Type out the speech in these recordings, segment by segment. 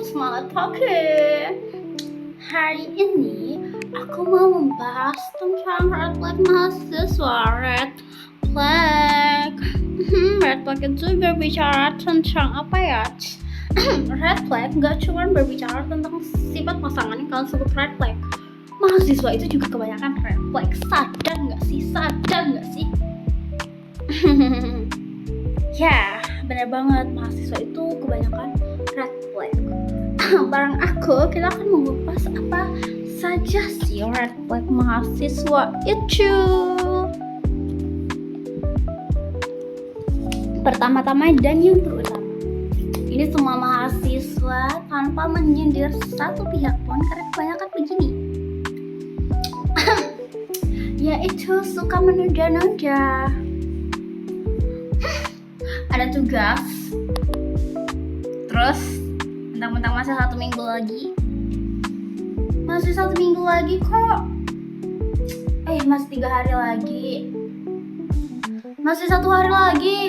Semangat pagi. Hari ini aku mau membahas tentang red flag mahasiswa. Red flag. Red flag itu berbicara tentang apa ya? Red flag gak cuma berbicara tentang sifat pasangan yang kalian sebut red flag. Mahasiswa itu juga kebanyakan red flag. Sadar gak sih? Ya, benar banget, mahasiswa itu kebanyakan red flag. Barang aku, kita akan mengupas apa saja sih red flag mahasiswa itu. Pertama-tama dan yang terutama, ini semua mahasiswa tanpa menyindir satu pihak pun, karena kebanyakan begini. Yaitu suka menunda-nunda. Ada tugas, terus mentang-mentang masih 1 minggu lagi, masih 1 minggu lagi kok, masih 3 hari lagi, masih 1 hari lagi,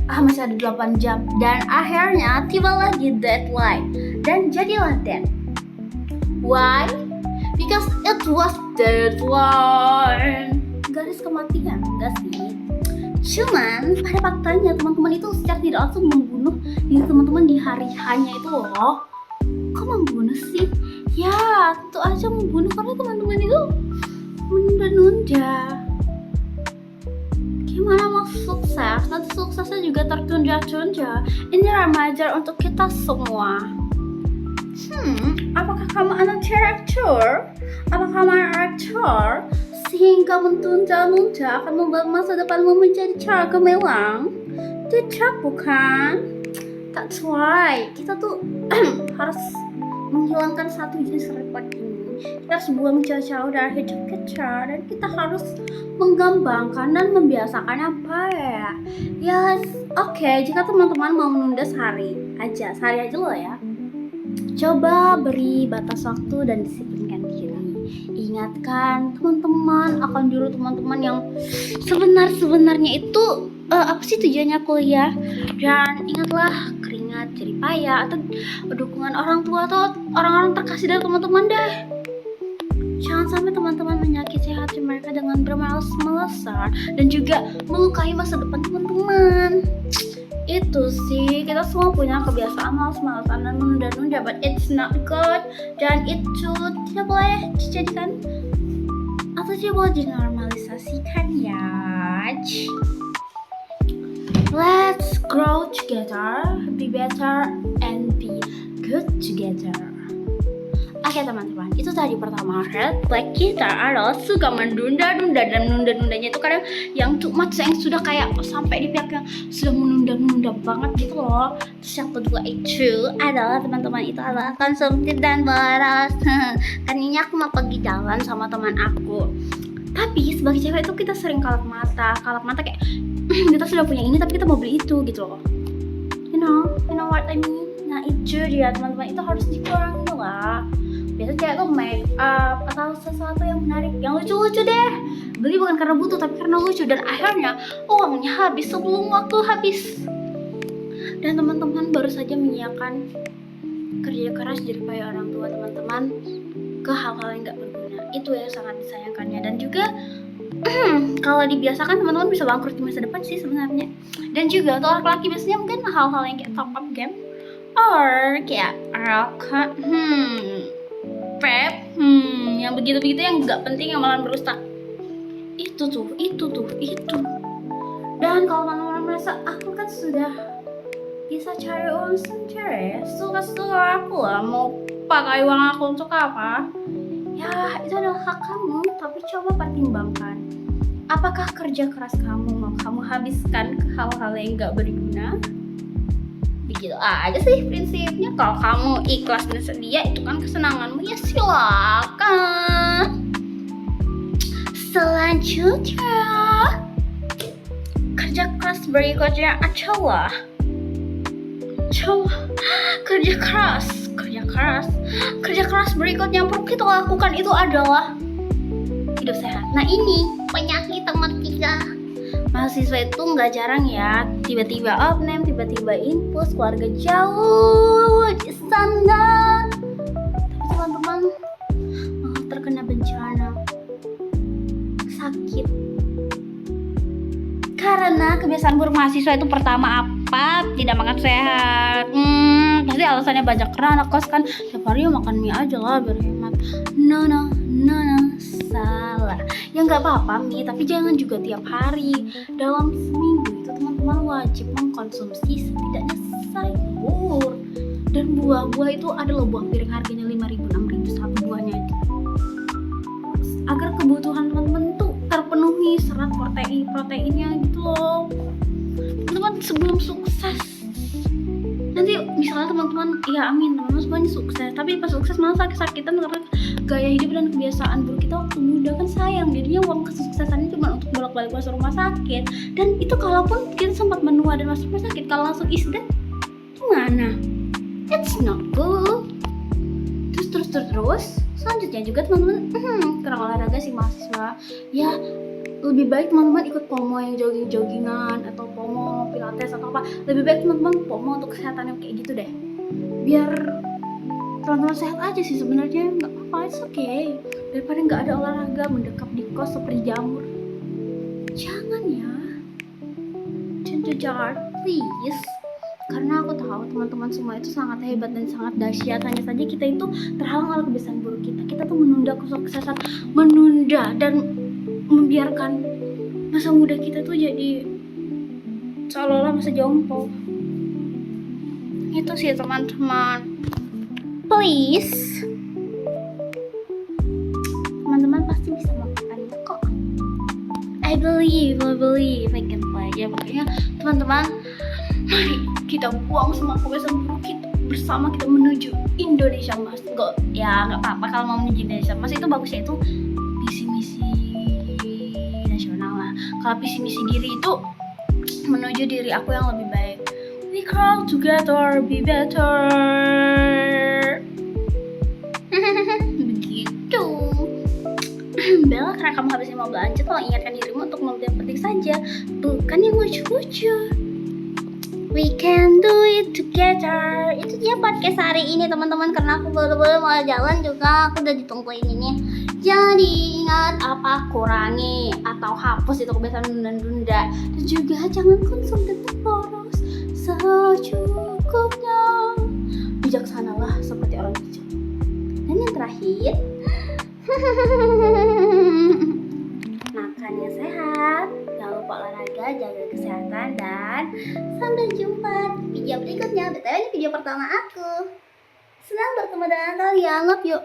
masih ada 8 jam, dan akhirnya tiba lagi deadline, dan jadilah dead. Why? Because it was deadline. Garis kematian, enggak sih? Cuman pada faktanya teman-teman itu secara tidak langsung membunuh diri teman-teman di hari hanya itu loh. Kok membunuh sih? Ya tentu aja membunuh karena teman-teman itu menunda-nunda. Gimana mau sukses? Nanti suksesnya juga tertunda-tunda. Ini remaja untuk kita semua. Apakah kamu anak direktur? Apakah kamu anak rektor? Sehingga mentunda-nunda akan membuat masa depanmu menjadi cara gemilang? Tidak, bukan? That's why kita tuh harus menghilangkan satu jenis red flag ini. Kita harus buang jauh-jauh dari hidup kita, dan kita harus mengembangkan dan membiasakannya baik. Oke, jika teman-teman mau menunda sehari aja loh ya. Coba beri batas waktu dan disiplinkan diri. Ingatkan teman-teman akan diri teman-teman yang sebenarnya itu apa sih tujuannya kuliah, dan ingatlah keringat, jerih payah, atau dukungan orang tua atau orang-orang terkasih dari teman-teman deh. Jangan sampai teman-teman menyakiti hati mereka dengan bermalas-malasan dan juga melukai masa depan teman-teman. Itu sih, kita semua punya kebiasaan malas-malasan dan menunda-nunda, but it's not good, dan itu tidak boleh dijadikan atau tidak boleh dinormalisasikan ya. Let's grow together, be better, and be good together. Oke teman-teman, itu tadi pertama red flag kita adalah suka menunda-nunda, dan menunda-nundanya itu kadang yang too much, yang sudah kayak sampai di pihak yang sudah menunda-nunda banget gitu loh. Terus yang kedua itu adalah teman-teman itu adalah konsumtif dan boros. Kan ini aku mau pergi jalan sama teman aku, tapi sebagai cewek itu kita sering kalap mata kayak kita sudah punya ini tapi kita mau beli itu gitu loh. You know what I mean? Nah itu dia teman-teman, itu harus dikurangi lah. Biasanya cewek tuh make up atau sesuatu yang menarik, yang lucu-lucu deh. Beli bukan karena butuh tapi karena lucu, dan akhirnya uangnya habis sebelum waktu habis. Dan teman-teman baru saja menyiapkan kerja keras jerih payah orang tua teman-teman ke hal-hal yang gak berguna. Itu yang sangat disayangkannya, dan juga kalau dibiasakan teman-teman bisa bangkrut di masa depan sih sebenarnya. Dan juga untuk orang laki biasanya mungkin hal-hal yang kayak top up game or kayak rokok, vape, yang begitu-begitu yang nggak penting yang malah merusak. Itu tuh. Dan kalau teman-teman merasa aku kan sudah bisa cari uang sendiri, suka-suka aku lah mau pakai uang aku untuk apa? Ya itu adalah hak kamu, tapi coba pertimbangkan. Apakah kerja keras kamu mau kamu habiskan ke hal-hal yang nggak berguna? Begitu aja sih prinsipnya. Kalau kamu ikhlas dan sedia, itu kan kesenanganmu, ya silakan. Selanjutnya, kerja keras berikutnya adalah kerja keras berikutnya yang perlu kita lakukan itu adalah hidup sehat. Nah ini penyakit teman kita. Mahasiswa itu nggak jarang ya tiba-tiba opname, tiba-tiba infus, keluarga jauh di mahasiswa itu pertama apa? Tidak makan sehat. Pasti alasannya banyak karena anak kos kan tiap hari makan mie aja lah biar hemat. No, salah. Ya nggak apa-apa mie, tapi jangan juga tiap hari. Dalam seminggu itu teman-teman wajib mengkonsumsi setidaknya sayur dan buah-buah. Itu ada loh buah piring harganya 5.000 6.000 satu buahnya itu, agar kebutuhan teman-teman tuh terpenuhi serat proteinnya gitu loh. Teman-teman sebelum sukses nanti misalnya teman-teman, ya amin teman-teman semuanya sukses, tapi pas sukses malah sakit-sakitan karena gaya hidup dan kebiasaan buruk kita waktu muda kan sayang. Jadinya uang kesuksesannya cuma untuk bolak-balik masuk rumah sakit, dan itu kalaupun kita sempat menua dan masuk rumah sakit, kalau langsung isdet gimana? It's not good. Terus selanjutnya juga teman-teman kurang olahraga sih mahasiswa. Ya lebih baik teman-teman ikut POMO yang jogging-joggingan atau POMO pilates atau apa. Lebih baik teman-teman POMO untuk kesehatan yang kayak gitu deh. Biar teman-teman sehat aja sih sebenarnya, nggak apa-apa, it's okay. Daripada nggak ada olahraga mendekap di kos seperti jamur. Jangan ya. Jangan please. Karena aku tahu teman-teman semua itu sangat hebat dan sangat dahsyat. Hanya saja kita itu terhalang oleh kebiasaan buruk kita. Kita tuh menunda kesuksesan, menunda dan membiarkan masa muda kita tuh jadi seolah-olah masa jompo. Itu sih teman-teman. Please, teman-teman pasti bisa melakukannya kok. I believe I can play. Ya makanya teman-teman, mari kita buang semua kebiasaan buruk kita bersama, kita menuju Indonesia Emas. Nggak apa-apa kalau mau menuju Indonesia Emas, itu bagusnya itu visi misi nasional lah. Kalau visi misi diri itu menuju diri aku yang lebih baik. We crawl together, be better. Begitu. Bella, karena kamu habisnya mau belanja, tolong ingatkan dirimu untuk membeli yang penting saja, bukan yang lucu-lucu. We can do it together. Itu dia podcast hari ini teman-teman, karena aku baru-baru mau jalan juga, aku udah ditungguin ini. Jadi ingat apa, kurangi atau hapus itu kebiasaan menunda-nunda. Dan juga jangan konsumsi boros, secukupnya. Bijaksanalah seperti orang bijak. Dan yang terakhir, makan yang sehat, jangan lupa olahraga, jaga kesehatan, dan sampai jumpa di video berikutnya. Betul, ini video pertama aku. Senang bertemu dengan kalian. Love you.